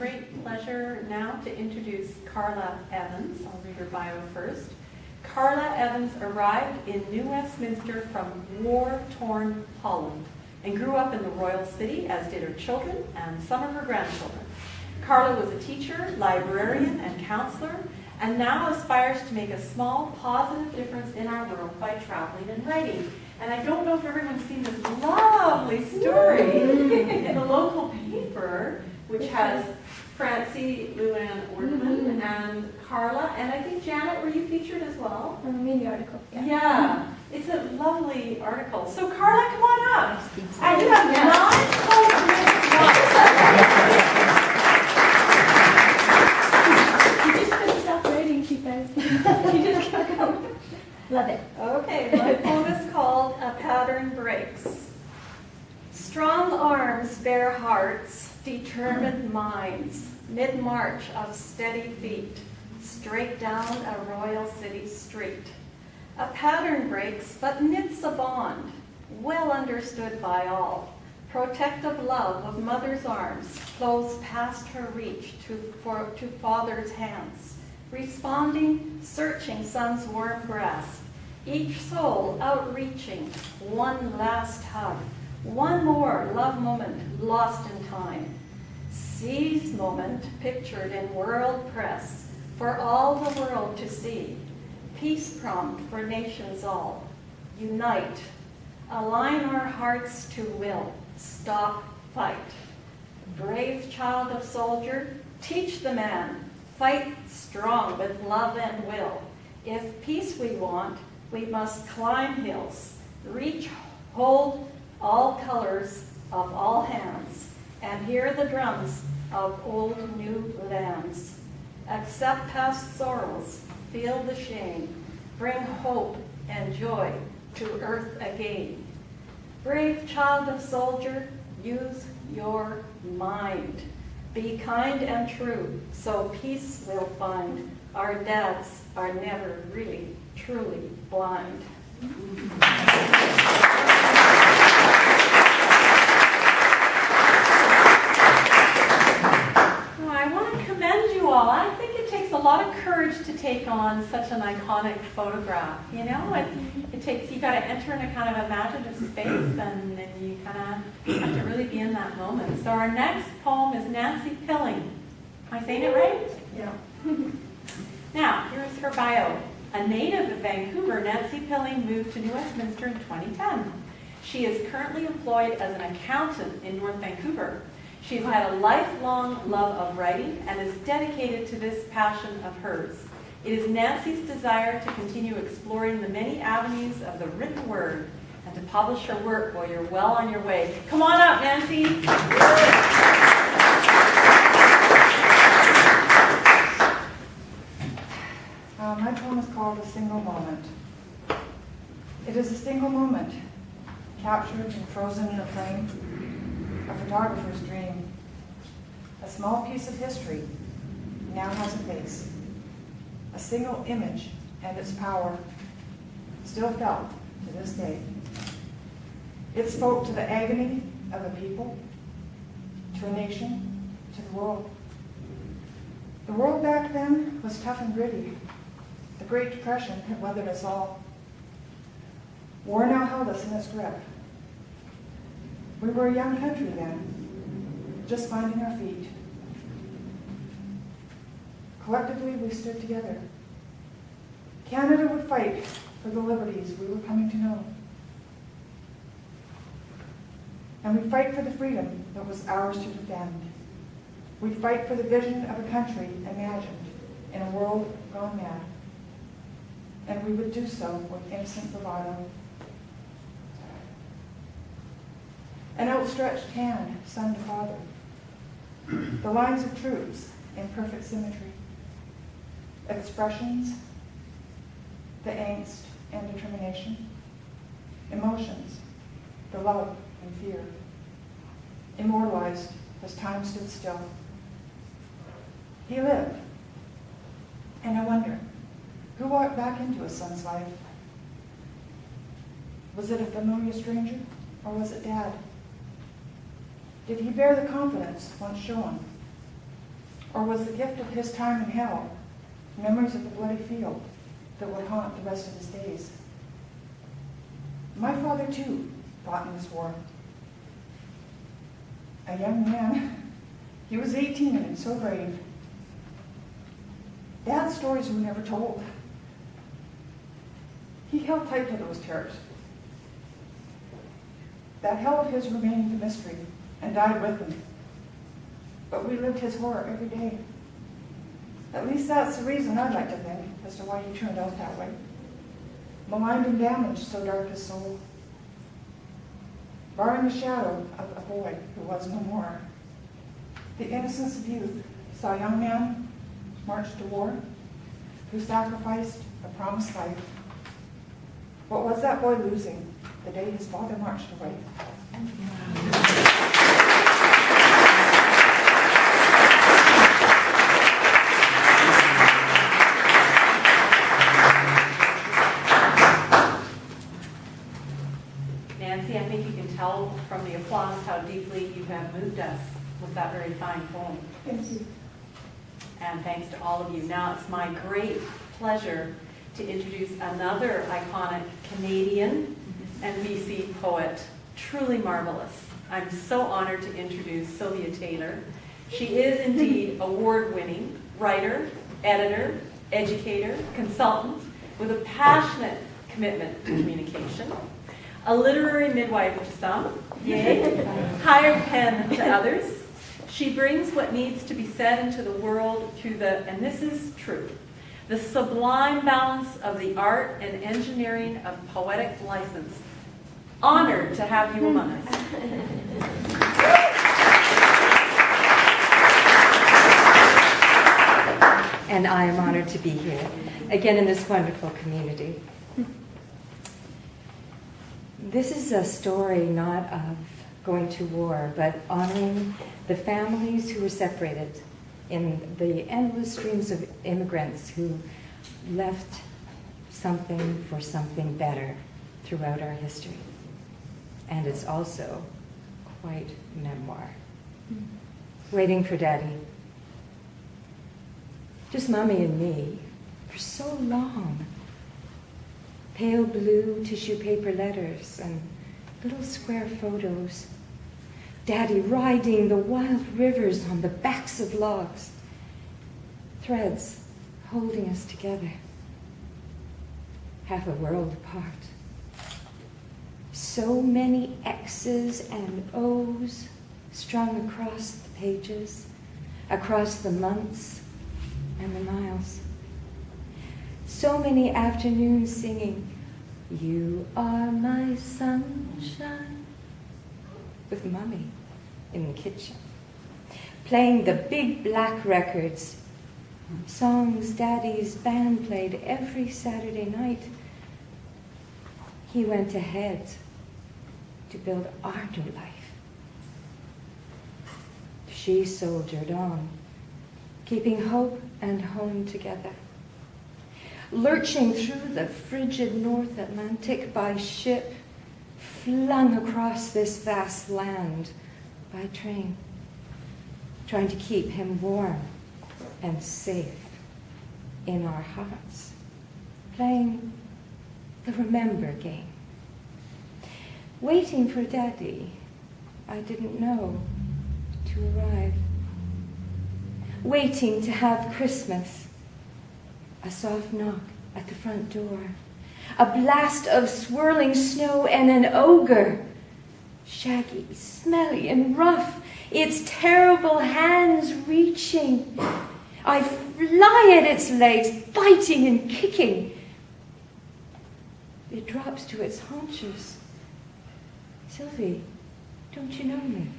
great pleasure now to introduce Carla Evans. I'll read her bio first. Carla Evans arrived in New Westminster from war-torn Holland and grew up in the Royal City, as did her children and some of her grandchildren. Carla was a teacher, librarian, and counselor, and now aspires to make a small positive difference in our world by traveling and writing. And I don't know if everyone's seen this lovely story in the local paper, which has Francie Luann Ortman and Carla, and I think Janet, were you featured as well? In the article, yeah. Yeah, it's a lovely article. So Carla, come on up. And you have 9 You just couldn't stop writing, she says. You just kept going. Love it. Okay, my poem is called A Pattern Breaks. Strong arms, bare hearts, determined minds, mid-march of steady feet, straight down a royal city street. A pattern breaks, but knits a bond, well understood by all. Protective love of mother's arms flows past her reach to father's hands, responding, searching son's warm grasp. Each soul outreaching, one last hug, one more love moment lost in time. Seized moment pictured in world press for all the world to see. Peace prompt for nations all. Unite, align our hearts to will, stop, fight. Brave child of soldier, teach the man, fight strong with love and will. If peace we want, we must climb hills, reach, hold all colors of all hands, and hear the drums of old new lands. Accept past sorrows, feel the shame, bring hope and joy to earth again. Brave child of soldier, use your mind. Be kind and true, so peace we'll find. Our dads are never really, truly blind. I want to commend you all. I think it takes a lot of courage to take on such an iconic photograph. You know, it takes, you got to enter in a kind of imaginative space, and you kind of have to really be in that moment. So our next poem is Nancy Pilling. Am I saying it right? Yeah. Now, here's her bio. A native of Vancouver, Nancy Pilling moved to New Westminster in 2010. She is currently employed as an accountant in North Vancouver. She's had a lifelong love of writing and is dedicated to this passion of hers. It is Nancy's desire to continue exploring the many avenues of the written word and to publish her work while you're well on your way. Come on up, Nancy. My poem is called A Single Moment. It is a single moment, captured and frozen in a frame, a photographer's dream. A small piece of history now has a face. A single image and its power, still felt to this day. It spoke to the agony of a people, to a nation, to the world. The world back then was tough and gritty. The Great Depression had weathered us all. War now held us in its grip. We were a young country then, just finding our feet. Collectively, we stood together. Canada would fight for the liberties we were coming to know. And we'd fight for the freedom that was ours to defend. We'd fight for the vision of a country imagined in a world gone mad. And we would do so with innocent bravado. An outstretched hand, son to father. The lines of troops in perfect symmetry. Expressions, the angst and determination. Emotions, the love and fear. Immortalized as time stood still. He lived. And I wonder, who walked back into his son's life? Was it a familiar stranger, or was it Dad? Did he bear the confidence once shown? Or was the gift of his time in hell memories of the bloody field that would haunt the rest of his days? My father, too, fought in this war. A young man. He was 18 and so brave. Dad's stories were never told. He held tight to those terrors. That hell of his remained a mystery and died with him. But we lived his horror every day. At least that's the reason I'd like to think as to why he turned out that way. Maligned and damaged, so dark his soul. Barring the shadow of a boy who was no more. The innocence of youth saw a young man march to war, who sacrificed a promised life. What was that boy losing the day his father marched away? Nancy, I think you can tell from the applause how deeply you have moved us with that very fine poem. Thank you. And thanks to all of you. Now it's my great pleasure to introduce another iconic Canadian and BC poet, truly marvelous. I'm so honored to introduce Sylvia Taylor. She is indeed award-winning writer, editor, educator, consultant with a passionate commitment to communication, a literary midwife to some, yay, hired pen to others. She brings what needs to be said into the world through the, and this is true, the sublime balance of the art and engineering of poetic license. Honored to have you among us. And I am honored to be here, again in this wonderful community. This is a story not of going to war, but honoring the families who were separated in the endless streams of immigrants who left something for something better throughout our history. And it's also quite memoir. Waiting for Daddy. Just Mommy and me for so long. Pale blue tissue paper letters and little square photos. Daddy riding the wild rivers on the backs of logs. Threads holding us together. Half a world apart. So many X's and O's strung across the pages, across the months and the miles. So many afternoons singing, "You are my sunshine," with Mommy in the kitchen, playing the big black records, songs Daddy's band played every Saturday night. He went ahead to build our new life. She soldiered on, keeping hope and home together. Lurching through the frigid North Atlantic by ship, flung across this vast land by train, trying to keep him warm and safe in our hearts, playing the remember game. Waiting for Daddy, I didn't know, to arrive. Waiting to have Christmas. A soft knock at the front door. A blast of swirling snow and an ogre. Shaggy, smelly, and rough. Its terrible hands reaching. I fly at its legs, biting and kicking. It drops to its haunches. "Sylvie, don't you know me?"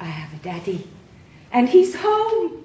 "I have a daddy, and he's home."